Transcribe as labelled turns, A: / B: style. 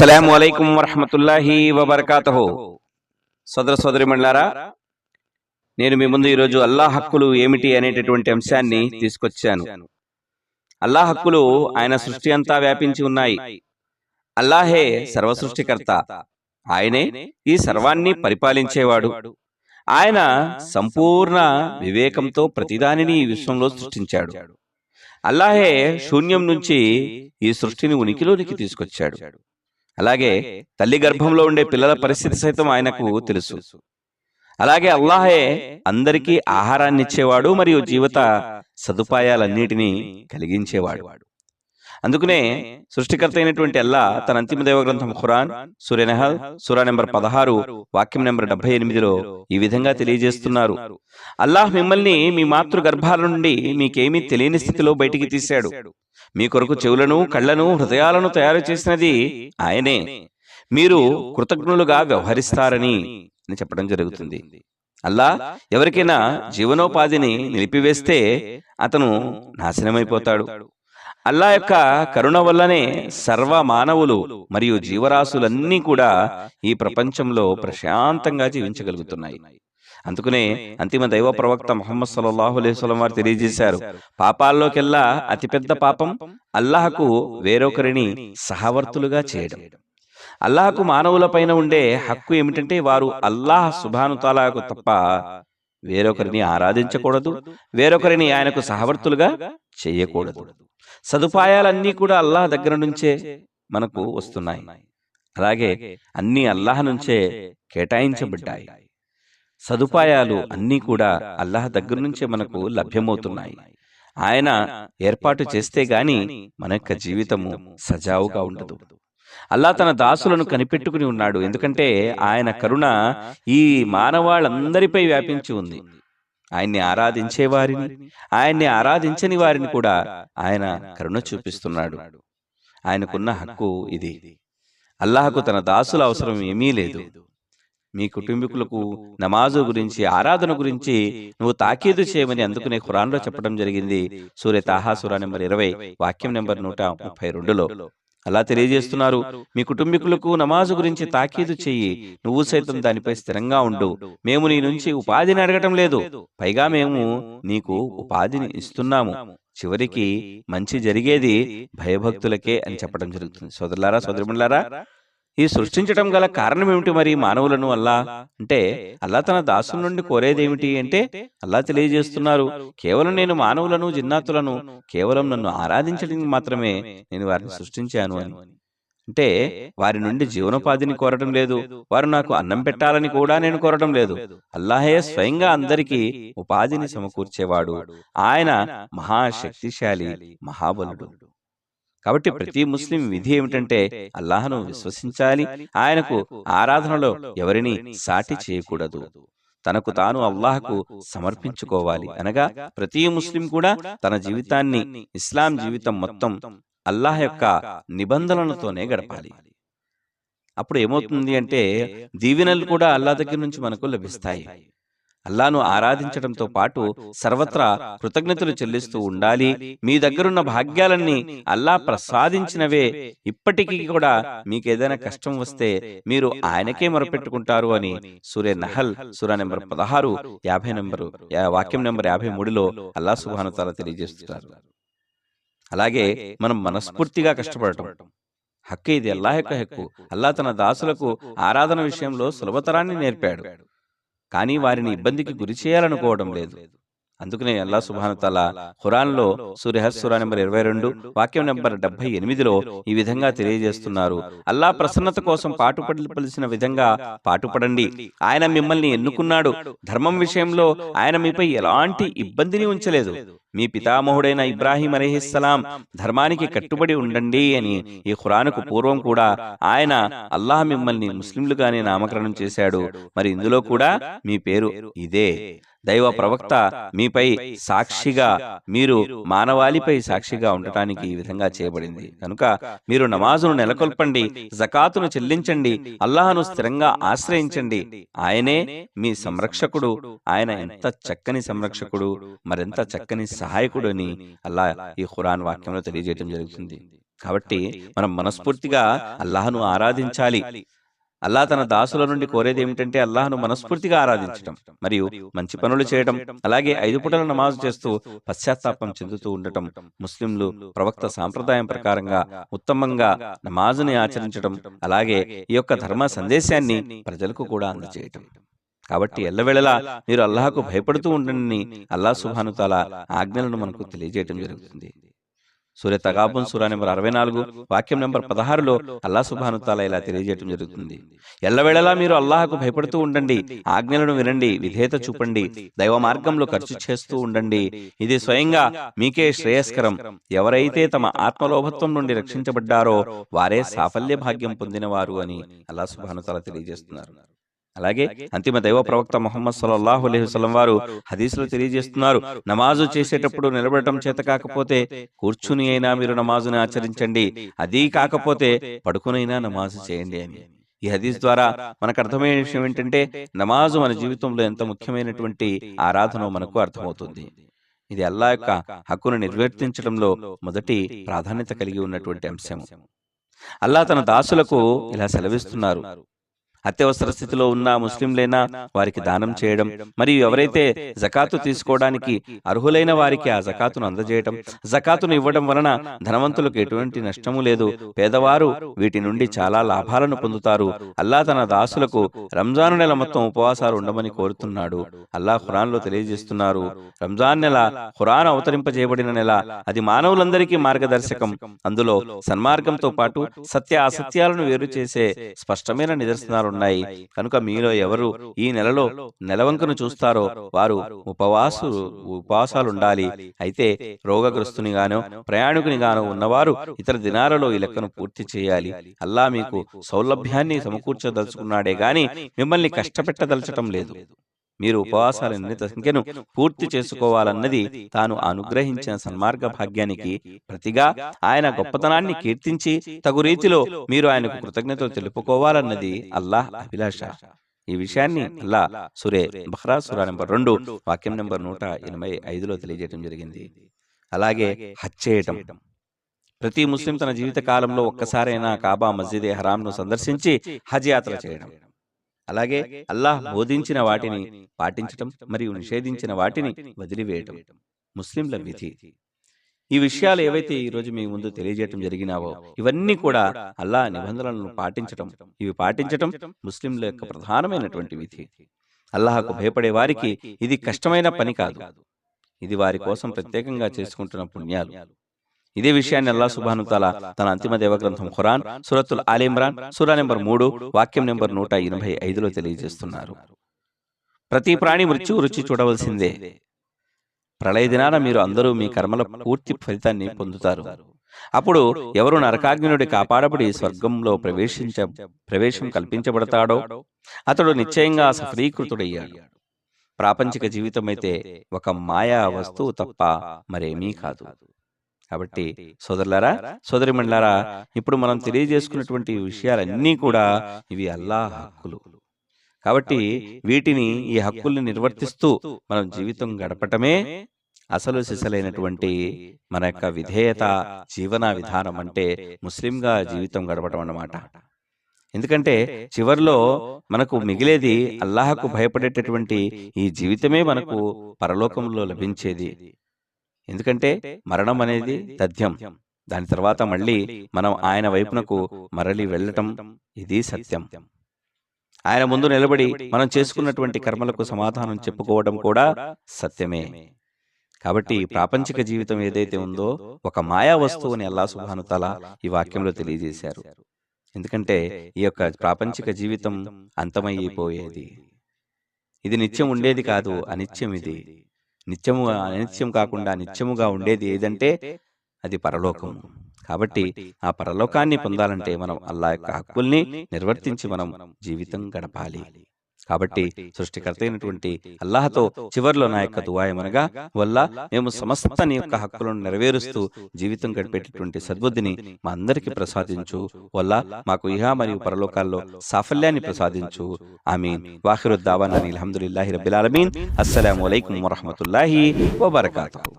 A: అస్సలాము అలైకుం వరహమతుల్లాహి వబర్కాతుహు. సోదర సోదరిమణులారా, నేను మీ ముందు ఈరోజు అల్లాహ్ హక్కులు ఏమిటి అనేటటువంటి అంశాన్ని తీసుకొచ్చాను. అల్లాహ్ హక్కులు ఆయన సృష్టి అంతా వ్యాపించి ఉన్నాయి. అల్లాహే సర్వసృష్టికర్త. ఆయనే ఈ సర్వాన్ని పరిపాలించేవాడు. ఆయన సంపూర్ణ వివేకంతో ప్రతిదానిని ఈ విశ్వంలో సృష్టించాడు. అల్లాహే శూన్యం నుంచి ఈ సృష్టిని ఉనికిలోనికి తీసుకొచ్చాడు. అలాగే తల్లి గర్భంలో ఉండే పిల్లల పరిస్థితి సైతం ఆయనకు తెలుసు. అలాగే అల్లాహే అందరికీ ఆహారాన్ని ఇచ్చేవాడు మరియు జీవిత సదుపాయాలన్నిటినీ కలిగించేవాడు. అందుకనే సృష్టికర్త అయినటువంటి అల్లాహ్ తన అంతిమ దేవ గ్రంథం ఖురాన్ సూరా నహల్ సూరా నెంబర్ 16 వాక్యం నెంబర్ 78లో ఈ విధంగా తెలియజేస్తున్నారు. అల్లాహ్ మిమ్మల్ని మీ మాతృ గర్భాల నుండి మీకేమీ తెలియని స్థితిలో బయటికి తీశాడు. మీ కొరకు చెవులను, కళ్లను, హృదయాలను తయారు చేసినది ఆయనే. మీరు కృతజ్ఞులుగా వ్యవహరిస్తారని చెప్పడం జరుగుతుంది. అల్లాహ్ ఎవరికైనా జీవనోపాధిని నిలిపివేస్తే అతను నాశనమైపోతాడు. అల్లాహ్ యొక్క కరుణ వల్లనే సర్వ మానవులు మరియు జీవరాశులన్నీ కూడా ఈ ప్రపంచంలో ప్రశాంతంగా జీవించగలుగుతున్నాయి. అందుకనే అంతిమ దైవ ప్రవక్త ముహమ్మద్ సల్లల్లాహు అలైహి వసల్లం వారు తెలియజేశారు, పాపాల్లోకెల్లా అతిపెద్ద పాపం అల్లాహకు వేరొకరిని సహవర్తులుగా చేయడం. అల్లాహకు మానవుల పైన ఉండే హక్కు ఏమిటంటే వారు అల్లాహ్ సుబ్హాను తాలాకు తప్ప వేరొకరిని ఆరాధించకూడదు, వేరొకరిని ఆయనకు సహవర్తులుగా చేయకూడదు. సదుపాయాలన్నీ కూడా అల్లాహ్ దగ్గర నుంచే మనకు వస్తున్నాయి. అలాగే అన్ని అల్లాహ్ నుంచే కేటాయించబడ్డాయి. సదుపాయాలు అన్నీ కూడా అల్లాహ్ దగ్గర నుంచే మనకు లభ్యమవుతున్నాయి. ఆయన ఏర్పాటు చేస్తే గాని మన యొక్క జీవితము సజావుగా ఉండదు. అల్లాహ్ తన దాసులను కనిపెట్టుకుని ఉన్నాడు. ఎందుకంటే ఆయన కరుణ ఈ మానవాళ్ళందరిపై వ్యాపించి ఉంది. ఆయన్ని ఆరాధించే వారిని, ఆయన్ని ఆరాధించని వారిని కూడా ఆయన కరుణ చూపిస్తున్నాడు. ఆయనకున్న హక్కు ఇది. అల్లాహకు తన దాసుల అవసరం ఏమీ లేదు. మీ కుటుంబీకులకు నమాజు గురించి, ఆరాధన గురించి నువ్వు తాకీదు చేయమని అందుకునే ఖురాన్లో చెప్పడం జరిగింది. సూరా తాహా సూరా నెంబర్ 20 వాక్యం నెంబర్ 132లో అలా తెలియజేస్తున్నారు, మీ కుటుంబీకులకు నమాజు గురించి తాకీదు చెయ్యి, నువ్వు సైతం దానిపై స్థిరంగా ఉండు. మేము నీ నుంచి ఉపాధిని అడగటం లేదు, పైగా మేము నీకు ఉపాధిని ఇస్తున్నాము. చివరికి మంచి జరిగేది భయభక్తులకే అని చెప్పడం జరుగుతుంది. సోదరులారా, సోదరిమణులారా, ఈ సృష్టించడం గల కారణం ఏమిటి? మరి మానవులను అల్లాహ్ అంటే అల్లాహ్ తన దాసుల నుండి కోరేదేమిటి అంటే అల్లాహ్ తెలియజేస్తున్నారు, కేవలం నేను మానవులను, జిన్నాతులను కేవలం నన్ను ఆరాధించడానికి మాత్రమే నేను వారిని సృష్టించాను అని. అంటే వారి నుండి జీవనోపాధిని కోరడం లేదు, వారు నాకు అన్నం పెట్టాలని కూడా నేను కోరడం లేదు. అల్లాహే స్వయంగా అందరికీ ఉపాధిని సమకూర్చేవాడు. ఆయన మహాశక్తిశాలి, మహాబలుడు. కాబట్టి ప్రతి ముస్లిం విధి ఏమిటంటే అల్లాహ్ను విశ్వసించాలి, ఆయనకు ఆరాధనలో ఎవరిని సాటి చేయకూడదు, తనకు తాను అల్లాహ్కు సమర్పించుకోవాలి. అనగా ప్రతి ముస్లిం కూడా తన జీవితాన్ని, ఇస్లాం జీవితం మొత్తం అల్లాహ్ యొక్క నిబంధనలతోనే గడపాలి. అప్పుడు ఏమవుతుంది అంటే దీవెనలు కూడా అల్లాహ్ దగ్గర నుంచి మనకు లభిస్తాయి. అల్లాహ్ను ఆరాధించడంతో పాటు సర్వత్రా కృతజ్ఞతలు చెల్లిస్తూ ఉండాలి. మీ దగ్గరున్న భాగ్యాలన్నీ అల్లాహ్ ప్రసాదించినవే. ఇప్పటికీ కూడా మీకేదైనా కష్టం వస్తే మీరు ఆయనకే మొరపెట్టుకుంటారు అని సూరా నహల్ సూరా నెంబర్ 16 వాక్యం నెంబర్ 53లో అల్లాహ్ సుబ్హానహు తఆలా తెలియజేస్తున్నారు. అలాగే మనం మనస్ఫూర్తిగా కష్టపడటం హక్కు. ఇది అల్లాహ్ యొక్క హక్కు. అల్లాహ్ తన దాసులకు ఆరాధన విషయంలో సులభతరాన్ని నేర్పాడు, కానీ వారిని ఇబ్బందికి గురి చేయాలనుకోవడం లేదు. అందుకనే అల్లాహ్ సుబ్హానహు తఆలా ఖురాన్లో సూరా హజ్ సూరా నెంబర్ 22 వాక్యం నెంబర్ 78లో ఈ విధంగా తెలియజేస్తున్నారు, అల్లాహ్ ప్రసన్నత కోసం పాటుపడవలసిన విధంగా పాటుపడండి. ఆయన మిమ్మల్ని ఎన్నుకున్నాడు. ధర్మం విషయంలో ఆయన మీపై ఎలాంటి ఇబ్బందిని ఉంచలేదు. మీ పితామహుడైన ఇబ్రాహీం అలైహిస్సలాం ధర్మానికి కట్టుబడి ఉండండి అని ఈ ఖురానుకు పూర్వం కూడా ఆయన అల్లాహ్ మిమ్మల్ని ముస్లింలుగానే నామకరణం చేశాడు. మరి ఇందులో కూడా మీ పేరు ఇదే. దైవ ప్రవక్త మీపై సాక్షిగా, మీరు మానవాళిపై సాక్షిగా ఉండటానికి ఈ విధంగా చేయబడింది. కనుక మీరు నమాజును నెలకొల్పండి, జకాతును చెల్లించండి, అల్లాహ్ను స్థిరంగా ఆశ్రయించండి. ఆయనే మీ సంరక్షకుడు. ఆయన ఎంత చక్కని సంరక్షకుడు, మరెంత చక్కని సహాయకుడు అని అల్లాహ్ ఈ ఖురాన్ వాక్యంలో తెలియజేయడం జరుగుతుంది. కాబట్టి మనం మనస్ఫూర్తిగా అల్లాహ్ను ఆరాధించాలి. అల్లాహ్ తన దాసుల నుండి కోరేది ఏమిటంటే అల్లాహ్ను మనస్ఫూర్తిగా ఆరాధించటం మరియు మంచి పనులు చేయడం, అలాగే 5 పూటల నమాజు చేస్తూ పశ్చాత్తాపం చెందుతూ ఉండటం, ముస్లింలు ప్రవక్త సాంప్రదాయం ప్రకారంగా ఉత్తమంగా నమాజుని ఆచరించడం, అలాగే ఈ యొక్క ధర్మ సందేశాన్ని ప్రజలకు కూడా అందజేయటం. కాబట్టి ఎల్లవేళలా మీరు అల్లాహకు భయపడుతూ ఉండండి. అల్లాహ్ సుబ్హానహు తాలా ఆజ్ఞలను మనకు తెలియజేయటం జరుగుతుంది. సూర తగాబున్ సూరా నెంబర్ 64 వాక్యం నెంబర్ 16లో అల్లాహ్ సుబ్హానహు తాలా ఇలా తెలియజేయటం జరుగుతుంది. ఎల్లవేళలా మీరు అల్లాహకు భయపడుతూ ఉండండి, ఆజ్ఞలను వినండి, విధేయత చూపండి, దైవ మార్గంలో ఖర్చు చేస్తూ ఉండండి. ఇది స్వయంగా మీకే శ్రేయస్కరం. ఎవరైతే తమ ఆత్మలోభత్వం నుండి రక్షించబడ్డారో వారే సాఫల్య భాగ్యం పొందినవారు అని అల్లాహ్ సుబ్హానహు తాలా తెలియజేస్తున్నారు. అలాగే అంతిమ దైవ ప్రవక్త ముహమ్మద్ సల్లల్లాహు అలైహి వసల్లం వారు హదీసులో తెలియజేస్తున్నారు, నమాజు చేసేటప్పుడు నిలబడటం చేత కాకపోతే కూర్చుని అయినా మీరు నమాజుని ఆచరించండి, అదీ కాకపోతే పడుకునైనా నమాజు చేయండి అని. ఈ హదీస్ ద్వారా మనకు అర్థమయ్యే విషయం ఏంటంటే నమాజు మన జీవితంలో ఎంత ముఖ్యమైనటువంటి ఆరాధన మనకు అర్థమవుతుంది. ఇది అల్లాహ్ యొక్క హక్కును నిర్వర్తించడంలో మొదటి ప్రాధాన్యత కలిగి ఉన్నటువంటి అంశం. అల్లాహ్ తన దాసులకు ఇలా సెలవిస్తున్నారు, అత్యవసర స్థితిలో ఉన్న ముస్లింలైనా వారికి దానం చేయడం, మరియు ఎవరైతే జకాతు తీసుకోవడానికి అర్హులైన వారికి ఆ జకాతును అందజేయడం, జకాతును ఇవ్వడం వలన ధనవంతులకు ఎటువంటి నష్టము లేదు, పేదవారు వీటి నుండి చాలా లాభాలను పొందుతారు. అల్లాహ్ తన దాసులకు రంజాను నెల మొత్తం ఉపవాసాలు ఉండమని కోరుతున్నాడు. అల్లాహ్ ఖురాన్లో తెలియజేస్తున్నారు, రంజాన్ నెల ఖురాన్ అవతరింపజేయబడిన నెల, అది మానవులందరికీ మార్గదర్శకం. అందులో సన్మార్గంతో పాటు సత్య అసత్యాలను వేరు చేసే స్పష్టమైన నిదర్శనాలు ఉన్నాయి. కనుక మీలో ఎవరు ఈ నెలలో నెలవంకను చూస్తారో వారు ఉపవాసాలుండాలి. అయితే రోగగ్రస్తునిగానో ప్రయాణికునిగానో ఉన్నవారు ఇతర దినాలలో ఈ లెక్కను పూర్తి చేయాలి. అల్లాహ్ మీకు సౌలభ్యాన్ని సమకూర్చదలుచుకున్నాడే గాని మిమ్మల్ని కష్టపెట్టదలచటం లేదు. మీరు ఉపవాసాల నిర్ణీత సంఖ్యను పూర్తి చేసుకోవాలన్నది తాను అనుగ్రహించిన సన్మార్గ భాగ్యానికి ప్రతిగా ఆయన గొప్పతనాన్ని కీర్తించి తగు రీతిలో మీరు ఆయనకు కృతజ్ఞతలు తెలుపుకోవాలన్నది అల్లాహ్ అభిలాష. ఈ విషయాన్ని అల్లాహ్ సూరే బఖ్రా సూరా నెంబర్ 2 వాక్యం నెంబర్ 185లో తెలియజేయడం జరిగింది. అలాగే హజ్ చేయటం. ప్రతి ముస్లిం తన జీవిత కాలంలో ఒక్కసారైనా కాబా మస్జిద్ హరాంను సందర్శించి హజ్ యాత్ర చేయడం, అలాగే అల్లాహ్ బోధించిన వాటిని పాటించటం మరియు నిషేధించిన వాటిని వదిలివేయటం ముస్లింల విధి. ఈ విషయాలు ఏవైతే ఈ రోజు మీ ముందు తెలియజేయటం జరిగినావో ఇవన్నీ కూడా అల్లాహ్ నిబంధనలను పాటించటం, ఇవి పాటించటం ముస్లింల యొక్క ప్రధానమైనటువంటి విధి. అల్లాహకు భయపడే వారికి ఇది కష్టమైన పని కాదు, ఇది వారి కోసం ప్రత్యేకంగా చేసుకుంటున్న పుణ్యాలు. ఇదే విషయాన్ని అల్లాహ్ సుబ్హానహు తాలా తన అంతిమ దేవగ్రంథం ఖురాన్ సూరతుల్ ఆల్ ఇమ్రాన్ సూరా నెంబర్ 3 వాక్యం నెంబర్ 185లో తెలియజేస్తున్నారు. ప్రతి ప్రాణి మృత్యు రుచి చూడవలసిందే. ప్రళయ దినాన మీరు అందరూ మీ కర్మల పూర్తి ఫలితాన్ని పొందుతారు. అప్పుడు ఎవరు నరకాగ్ని నుండి కాపాడబడి స్వర్గంలో ప్రవేశం కల్పించబడతాడో అతడు నిశ్చయంగా సఫలీకృతుడయ్యాడు. ప్రాపంచిక జీవితమైతే ఒక మాయా వస్తువు తప్ప మరేమీ కాదు. కాబట్టి సోదరులారా, సోదరిమణులారా, ఇప్పుడు మనం తెలియజేసుకున్నటువంటి విషయాలన్నీ కూడా ఇవి అల్లాహ్ హక్కులు. కాబట్టి వీటిని, ఈ హక్కుల్ని నిర్వర్తిస్తూ మనం జీవితం గడపటమే అసలు సిసలైనటువంటి మన యొక్క విధేయత జీవన విధానం, అంటే ముస్లింగా జీవితం గడపటం అన్నమాట. ఎందుకంటే చివర్లో మనకు మిగిలేది అల్లాహకు భయపడేటటువంటి ఈ జీవితమే మనకు పరలోకంలో లభించేది. ఎందుకంటే మరణం అనేది తథ్యం, దాని తర్వాత మళ్ళీ మనం ఆయన వైపునకు మరలి వెళ్ళటం ఇది సత్యం. ఆయన ముందు నిలబడి మనం చేసుకున్నటువంటి కర్మలకు సమాధానం చెప్పుకోవడం కూడా సత్యమే. కాబట్టి ప్రాపంచిక జీవితం ఏదైతే ఉందో ఒక మాయా వస్తువుని అల్లాహ్ సుబ్హానహు తాలా ఈ వాక్యంలో తెలియజేశారు. ఎందుకంటే ఈ యొక్క ప్రాపంచిక జీవితం అంతమైపోయేది, ఇది నిత్యం ఉండేది కాదు, అనిత్యం. ఇది నిత్యముగా అనిత్యం కాకుండా నిత్యముగా ఉండేది ఏదంటే అది పరలోకం. కాబట్టి ఆ పరలోకాన్ని పొందాలంటే మనం అల్లాహ్ యొక్క హక్కుల్ని నిర్వర్తించి మనం జీవితం గడపాలి. కాబట్టి సృష్టికర్త అయినటువంటి అల్లాహ్తో చివర్లో నా యొక్క దుఆయమనగా, వల్ల మేము సమస్త నీ యొక్క హక్కులను నెరవేరుస్తూ జీవితం గడిపేటటువంటి సద్బుద్ధిని మా అందరికీ ప్రసాదించు. వల్ల మాకు ఇహ మరియు పరలోకాల్లో సాఫల్యాన్ని ప్రసాదించు. ఆమీన్. వాఖిరు దావానా అల్హమ్దులిల్లాహి రబ్బిల్ ఆలమీన్. అస్సలాము అలైకుం వరహ్మతుల్లాహి వబరకాతుహు.